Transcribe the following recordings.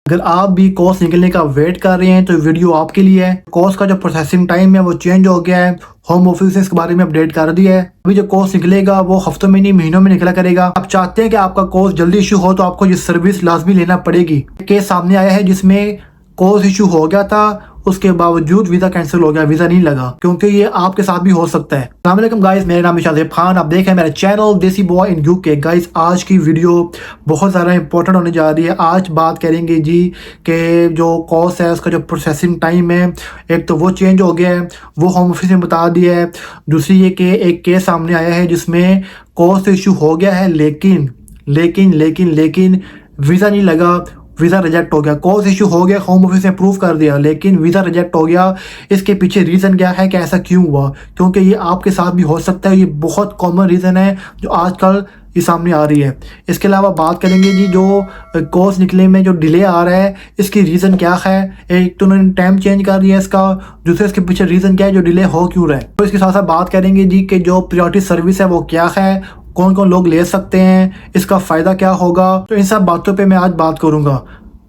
अगर आप भी कोर्स निकलने का वेट कर रहे हैं तो वीडियो आपके लिए है। कोर्स का जो प्रोसेसिंग टाइम है वो चेंज हो गया है। होम ऑफिस ने इसके बारे में अपडेट कर दिया है। अभी जो कोर्स निकलेगा वो हफ्तों में नहीं महीनों में निकला करेगा। आप चाहते हैं कि आपका कोर्स जल्दी इशू हो तो आपको ये सर्विस लाजमी लेना पड़ेगी। केस सामने आया है जिसमें कोर्स इशू हो गया था, उसके बावजूद वीजा कैंसिल हो गया, वीजा नहीं लगा, क्योंकि ये आपके साथ भी हो सकता है। अस्सलाम वालेकुम गाइस, मेरा नाम है शाज़ेब खान, आप देख रहे हैं मेरा चैनल देसी बॉय इन यूके। गाइस आज की वीडियो बहुत ज़्यादा इंपॉर्टेंट होने जा रही है। आज बात करेंगे जी कि जो कोर्स है उसका जो प्रोसेसिंग टाइम है, एक तो वो चेंज हो गया है, वो होम ऑफिस ने बता दिया है। दूसरी ये कि एक केस सामने आया है जिसमें कोर्स इशू हो गया है, लेकिन लेकिन लेकिन लेकिन वीज़ा नहीं लगा, वीज़ा रिजेक्ट हो गया। कोर्स इशू हो गया, होम ऑफिस ने अप्रूव कर दिया, लेकिन वीज़ा रिजेक्ट हो गया। इसके पीछे रीज़न क्या है कि ऐसा क्यों हुआ? क्योंकि ये आपके साथ भी हो सकता है। ये बहुत कॉमन रीज़न है जो आजकल ये सामने आ रही है। इसके अलावा बात करेंगे जी जो कोर्स निकलने में जो डिले आ रहा है, इसकी रीज़न क्या है। एक तो उन्होंने टाइम चेंज कर दिया इसका, दूसरे इसके पीछे रीज़न क्या है जो डिले हो क्यों रहा है। तो इसके साथ साथ बात करेंगे जी कि जो प्रायोरिटी सर्विस है वो क्या है, कौन कौन लोग ले सकते हैं, इसका फ़ायदा क्या होगा। तो इन सब बातों पे मैं आज बात करूँगा।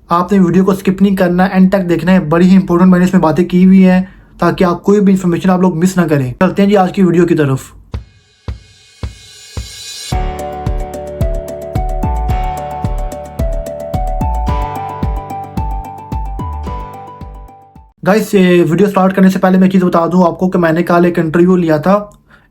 आपने वीडियो को स्किप नहीं करना, एंड तक देखना है। बड़ी ही इंपॉर्टेंट मैंने इसमें बातें की हुई हैं ताकि आप कोई भी इन्फॉर्मेशन आप लोग मिस ना करें। चलते हैं जी आज की वीडियो की तरफ। गाइस वीडियो स्टार्ट करने से पहले मैं एक चीज़ बता दूं आपको कि मैंने कल एक इंटरव्यू लिया था।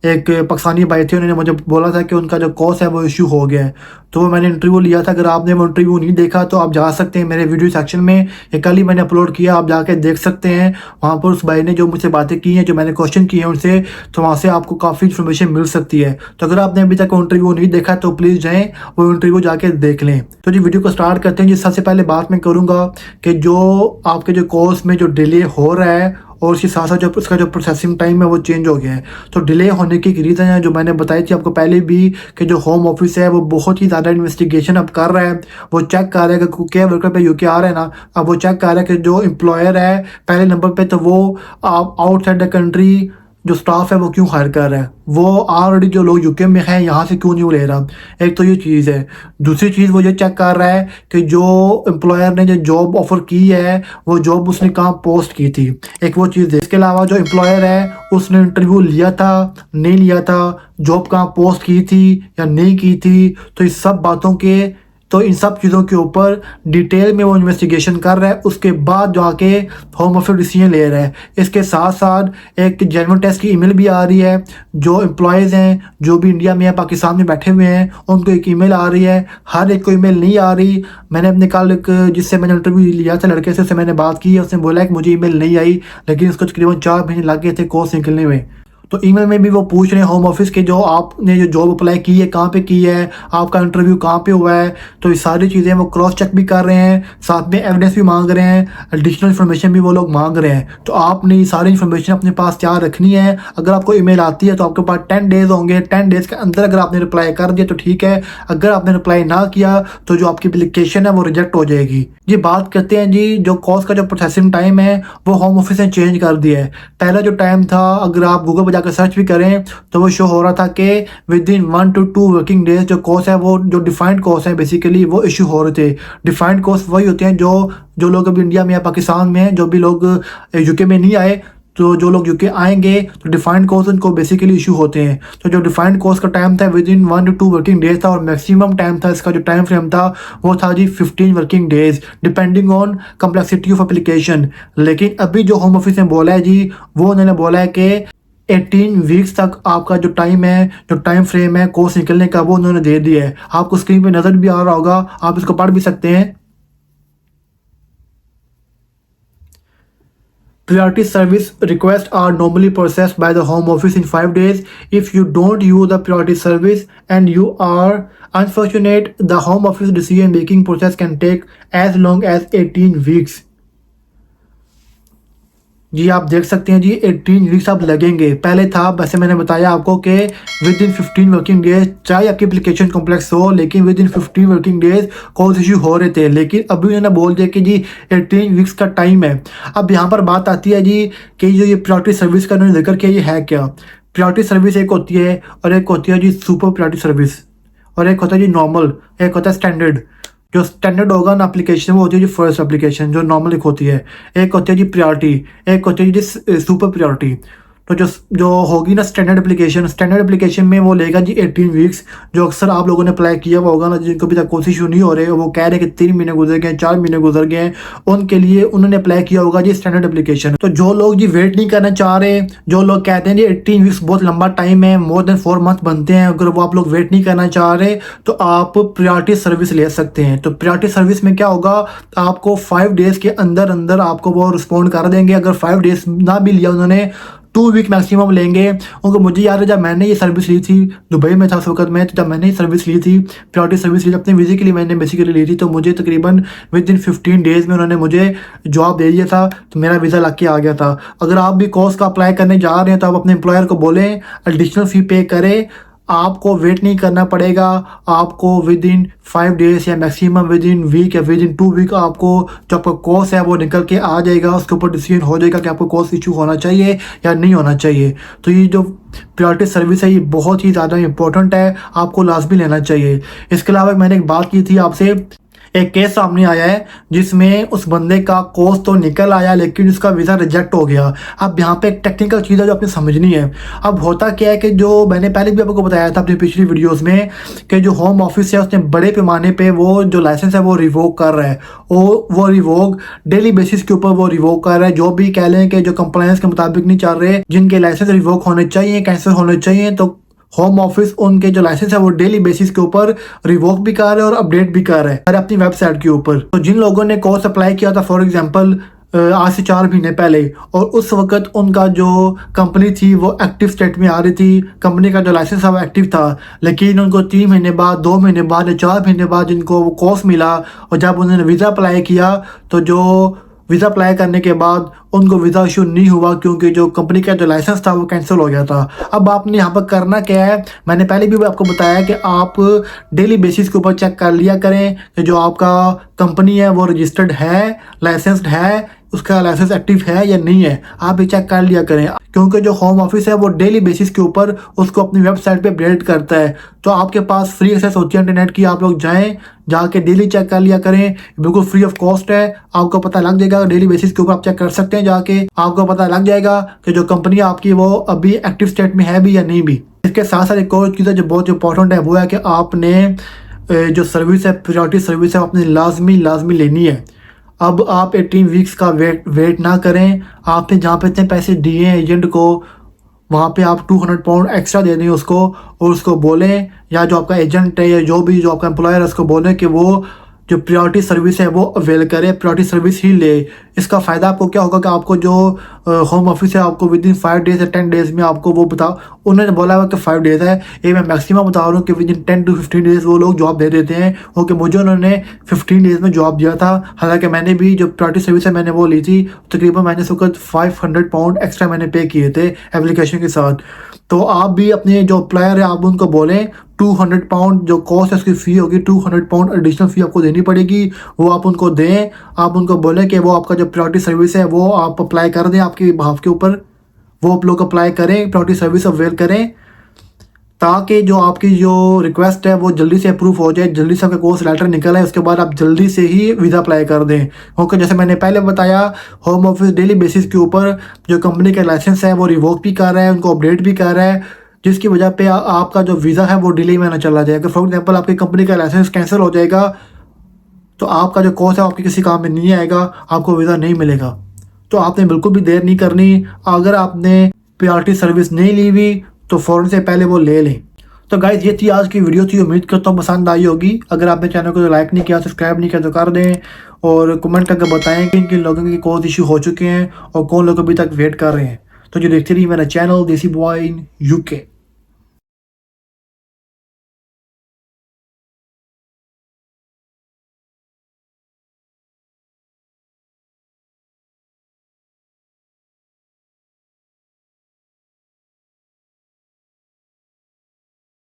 एक पाकिस्तानी भाई थे, उन्होंने मुझे बोला था कि उनका जो कोर्स है वो इशू हो गया है, तो मैंने इंटरव्यू लिया था। अगर आपने वो इंटरव्यू नहीं देखा तो आप जा सकते हैं मेरे वीडियो सेक्शन में, ये कल ही मैंने अपलोड किया, आप जाके देख सकते हैं। वहाँ पर उस भाई ने जो मुझसे बातें की हैं, जो मैंने क्वेश्चन किए हैं उनसे, तो वहाँ से आपको काफ़ी इन्फॉर्मेशन मिल सकती है। तो अगर आपने अभी तक वो इंटरव्यू नहीं देखा तो प्लीज़ जाएँ वो इंटरव्यू जाके देख लें। तो जी वीडियो को स्टार्ट करते हैं जी। सबसे पहले बात मैं करूँगा कि जो आपके जो कोर्स में जो डिले हो रहा है और उसके साथ साथ जो उसका जो प्रोसेसिंग टाइम है वो चेंज हो गया है। तो डिले होने की रीज़न है जो मैंने बताई थी आपको पहले भी, कि जो होम ऑफिस है वो बहुत ही ज़्यादा इन्वेस्टिगेशन अब कर रहा है। वो चेक कर रहा है कि क्या वर्कर पे यूके आ रहा है ना, अब वो चेक कर रहा है कि जो एम्प्लॉयर है पहले नंबर पे तो वो आउटसाइड द कंट्री जो स्टाफ है वो क्यों हायर कर रहा है, वो ऑलरेडी जो लोग यूके में हैं यहाँ से क्यों नहीं ले रहा। एक तो ये चीज़ है। दूसरी चीज़ वो ये चेक कर रहा है कि जो एम्प्लॉयर ने जो जॉब ऑफ़र की है वो जॉब उसने कहाँ पोस्ट की थी, एक वो चीज़ है। इसके अलावा जो एम्प्लॉयर है उसने इंटरव्यू लिया था नहीं लिया था, जॉब कहाँ पोस्ट की थी या नहीं की थी, तो इस सब बातों के, तो इन सब चीज़ों के ऊपर डिटेल में वो इन्वेस्टिगेशन कर रहा है। उसके बाद जाके होम ऑफिस डिसीजन ले रहा है। इसके साथ साथ एक जेन्युइन टेस्ट की ईमेल भी आ रही है। जो एम्प्लॉयज़ हैं जो भी इंडिया में या पाकिस्तान में बैठे हुए हैं उनको एक ईमेल आ रही है, हर एक को ईमेल नहीं आ रही। मैंने अपने कल एक जिससे मैंने इंटरव्यू लिया था लड़के से, उससे मैंने बात की है, उसने बोला कि मुझे ईमेल नहीं आई, लेकिन उसको तकरीबन 4 महीने लग गए थे कोर्स निकलने में। तो ईमेल में भी वो पूछ रहे हैं होम ऑफिस के जो आपने जो जॉब अप्लाई की है कहाँ पे की है, आपका इंटरव्यू कहाँ पे हुआ है। तो ये सारी चीज़ें वो क्रॉस चेक भी कर रहे हैं, साथ में एविडेंस भी मांग रहे हैं, एडिशनल इन्फॉर्मेशन भी वो लोग मांग रहे हैं। तो आपने ये सारी इन्फॉर्मेशन अपने पास तैयार रखनी है। अगर आपको ईमेल आती है तो आपके पास 10 डेज़ होंगे। 10 डेज़ के अंदर अगर आपने रिप्लाई कर दिया तो ठीक है, अगर आपने रिप्लाई ना किया तो जो आपकी एप्लीकेशन है वो रिजेक्ट हो जाएगी। ये बात करते हैं जी जो कोर्स का जो प्रोसेसिंग टाइम है वो होम ऑफिस ने चेंज कर दिया है। पहला जो टाइम था, अगर आप गूगल पर जाकर सर्च भी करें तो वो शो हो रहा था कि with in 1 to 2 working days जो कोर्स है वो जो डिफाइंड कोर्स है बेसिकली वो इशू हो रहे थे। डिफाइंड कोर्स वही होते हैं जो लोग अभी इंडिया में या पाकिस्तान में हैं, जो भी लोग यूके में नहीं आए, तो जो लोग यूके आएंगे तो डिफाइंड कोर्स उनको बेसिकली इशू होते हैं। तो जो डिफाइंड कोर्स का टाइम था with in 1 to 2 working days था, और मैक्सिमम टाइम था इसका जो टाइम फ्रेम था वो था जी 15 working days, depending on complexity of application. लेकिन अभी जो होम ऑफिस ने बोला है जी, वो उन्होंने बोला है कि 18 वीक्स तक आपका जो टाइम है, जो टाइम फ्रेम है कोर्स निकलने का, वो उन्होंने दे दिया है। आपको स्क्रीन पे नज़र भी आ रहा होगा, आप इसको पढ़ भी सकते हैं। Priority service requests are normally processed by the Home Office in 5 days. If you don't use the priority service and you are unfortunate, the Home Office decision making process can take as long as 18 weeks. जी आप देख सकते हैं जी 18 weeks अब लगेंगे। पहले था वैसे मैंने बताया आपको कि विद इन 15 वर्किंग डेज, चाहे आपकी एप्लीकेशन कॉम्प्लेक्स हो, लेकिन with in 15 working days course issue हो रहे थे। लेकिन अभी उन्होंने बोल दिया कि जी 18 वीक्स का टाइम है। अब यहाँ पर बात आती है जी कि जो ये प्रायोरिटी सर्विस का उन्होंने जिक्र किया, ये है क्या। प्रायोरिटी सर्विस एक होती है और एक होती है जी सुपर प्रायोरिटी सर्विस, और एक होता है जी नॉर्मल, एक होता है स्टैंडर्ड। जो स्टैंडर्ड होगा ना एप्लीकेशन, वो होती है जी फर्स्ट एप्लीकेशन जो नॉर्मल एक होती है, एक होती है जी प्रायोरिटी, एक होती है जी सुपर प्रायोरिटी। तो जो जो होगी ना स्टैंडर्ड एप्लीकेशन में वो लेगा जी 18 वीक्स। जो अक्सर आप लोगों ने अप्लाई किया हुआ होगा ना, जिनको अभी तक कोई इशू नहीं हो रहे, वो कह रहे हैं कि 3 महीने गुजर गए, 4 महीने गुजर गए, उनके लिए उन्होंने अप्लाई किया होगा जी स्टैंडर्ड एप्लीकेशन। तो जो लोग जी वेट नहीं करना चाह रहे, जो लोग कहते हैं जी 18 वीक्स बहुत लंबा टाइम है, मोर देन 4 मंथ बनते हैं, अगर वो आप लोग वेट नहीं करना चाह रहे तो आप प्रायोरिटी सर्विस ले सकते हैं। तो प्रायोरिटी सर्विस में क्या होगा, आपको 5 डेज के अंदर अंदर आपको वो रिस्पॉन्ड कर देंगे। अगर 5 डेज ना भी लिया उन्होंने, 2 वीक मैक्सिमम लेंगे। उनको मुझे याद है जब मैंने ये सर्विस ली थी, दुबई में था उस वक्त में, तो जब मैंने ये सर्विस ली थी, प्रायोरिटी सर्विस ली थी, अपने वीज़े के लिए मैंने बेसिकली ली थी, तो मुझे तकरीबन विद इन 15 डेज़ में उन्होंने मुझे जॉब दे दिया था, तो मेरा वीज़ा लग के आ गया था। अगर आप भी कोर्स का अप्लाई करने जा रहे हैं तो आप अपने एम्प्लॉयर को बोलें एडिशनल फ़ी पे करें, आपको वेट नहीं करना पड़ेगा। आपको विद इन 5 डेज या मैक्सिमम विद इन वीक या विद इन 2 वीक आपको जो आपका कोर्स है वो निकल के आ जाएगा। उसके ऊपर डिसीजन हो जाएगा कि आपको कोर्स इशू होना चाहिए या नहीं होना चाहिए। तो ये जो प्रायोरिटी सर्विस है ये बहुत ही ज़्यादा इंपॉर्टेंट है, आपको लाजमी लेना चाहिए। इसके अलावा मैंने एक बात की थी आपसे, एक केस सामने आया है जिसमें उस बंदे का कोर्स तो निकल आया लेकिन उसका वीज़ा रिजेक्ट हो गया। अब यहाँ पे एक टेक्निकल चीज़ है जो आपने समझनी है। अब होता क्या है कि जो मैंने पहले भी आपको बताया था अपनी पिछली वीडियोस में कि जो होम ऑफिस है उसने बड़े पैमाने पे वो जो लाइसेंस है वो रिवोक कर रहा है, वो रिवोक डेली बेसिस के ऊपर वो रिवोक कर रहा है। जो भी कह लें कि जो कंप्लायंस के मुताबिक नहीं चल रहे, जिनके लाइसेंस रिवोक होने चाहिए, कैंसिल होने चाहिए, तो होम ऑफिस उनके जो लाइसेंस है वो डेली बेसिस के ऊपर रिवोक भी कर रहा है और अपडेट भी कर रहा है अपनी वेबसाइट के ऊपर। तो जिन लोगों ने कोर्स अप्लाई किया था फॉर एग्जांपल आज से 4 महीने पहले, और उस वक्त उनका जो कंपनी थी वो एक्टिव स्टेट में आ रही थी, कंपनी का जो लाइसेंस था वो एक्टिव था, लेकिन उनको 3 महीने बाद, 2 महीने बाद या 4 महीने बाद जिनको वो कोर्स मिला और जब उन्होंने वीज़ा अप्लाई किया, तो जो वीज़ा अप्लाई करने के बाद उनको वीज़ा इशू नहीं हुआ क्योंकि जो कंपनी का जो लाइसेंस था वो कैंसिल हो गया था। अब आपने यहाँ पर करना क्या है, मैंने पहले भी आपको बताया कि आप डेली बेसिस के ऊपर चेक कर लिया करें कि जो आपका कंपनी है वो रजिस्टर्ड है, लाइसेंस्ड है, उसका लाइसेंस एक्टिव है या नहीं है, आप ये चेक कर लिया करें। क्योंकि जो होम ऑफिस है वो डेली बेसिस के ऊपर उसको अपनी वेबसाइट पे अपडेट करता है, तो आपके पास फ्री एक्सेस होती है इंटरनेट की। आप लोग जाएं, जाके डेली चेक कर लिया करें, बिल्कुल फ्री ऑफ कॉस्ट है, आपको पता लग जाएगा। डेली बेसिस के ऊपर आप चेक कर सकते हैं, जाके आपको पता लग जाएगा कि जो कंपनी आपकी वो अभी एक्टिव स्टेट में है भी या नहीं भी। इसके साथ साथ एक और चीज़ है जो बहुत इंपॉर्टेंट है, वो है कि आपने जो सर्विस है, प्रायोरिटी सर्विस है, आपने लाजमी लेनी है। अब आप 18 वीक्स का वेट ना करें। आपने जहाँ पे इतने पैसे दिए हैं एजेंट को, वहाँ पे आप 200 पाउंड एक्स्ट्रा दे दें उसको, और उसको बोलें, या जो आपका एजेंट है या जो आपका एम्प्लॉयर है उसको बोलें कि वो जो प्रायोरिटी सर्विस है वो अवेल करे, प्रायोरिटी सर्विस ही ले। इसका फ़ायदा आपको क्या होगा कि आपको जो होम ऑफिस है आपको विद इन 5 डेज़ या 10 डेज़ में आपको वो उन्होंने बोला हुआ कि 5 डेज़ है, ये मैं मैक्सिमम बता रहा हूँ कि विद इन 10 to 15 डेज़ वो लोग जॉब दे देते हैं। ओके, मुझे उन्होंने 15 डेज़ में जॉब दिया था, हालांकि मैंने भी जो प्रायोरिटी सर्विस है मैंने वो ली थी, तकरीबन मैंने इस वक्त 500 पाउंड एक्स्ट्रा मैंने पे किए थे एप्लीकेशन के साथ। तो आप भी अपने जो एम्प्लॉयर है आप उनको बोलें 200 पाउंड जो कॉस्ट है उसकी फ़ी होगी, 200 पाउंड एडिशनल फ़ी आपको देनी पड़ेगी, वो आप उनको दें। आप उनको बोलें कि वो आपका जो प्रायोरिटी सर्विस है वो आप अप्लाई कर दें आपके बिहाफ के ऊपर, वो आप लोग अप्लाई करें, प्रायोरिटी सर्विस अवेल करें, ताकि जो आपकी जो रिक्वेस्ट है वो जल्दी से अप्रूव हो जाए, जल्दी से आपका कोर्स लेटर निकल आए, उसके बाद आप जल्दी से ही वीज़ा अप्लाई कर दें। ओके, जैसे मैंने पहले बताया, होम ऑफिस डेली बेसिस के ऊपर जो कंपनी का लाइसेंस है वो रिवोक भी कर रहा है, उनको अपडेट भी कर रहा है, जिसकी वजह पे आपका जो वीज़ा है वो डिले में ना चला जाएगा। फॉर एग्जांपल आपकी कंपनी का लाइसेंस कैंसिल हो जाएगा तो आपका जो कोर्स है आपके किसी काम में नहीं आएगा, आपको वीज़ा नहीं मिलेगा। तो आपने बिल्कुल भी देर नहीं करनी। अगर आपने प्रायोरिटी सर्विस नहीं ली हुई तो फ़ौरन से पहले वो ले लें। तो गाइस ये थी आज की वीडियो थी, उम्मीद करता हूँ पसंद आई होगी। अगर आपने चैनल को लाइक नहीं किया, सब्सक्राइब नहीं किया तो कर दें, और कमेंट करके बताएं कि किन लोगों के कोर्स इशू हो चुके हैं और कौन लोग अभी तक वेट कर रहे हैं। तो जो देखते रहिए मेरा चैनल देसी बॉय इन UK।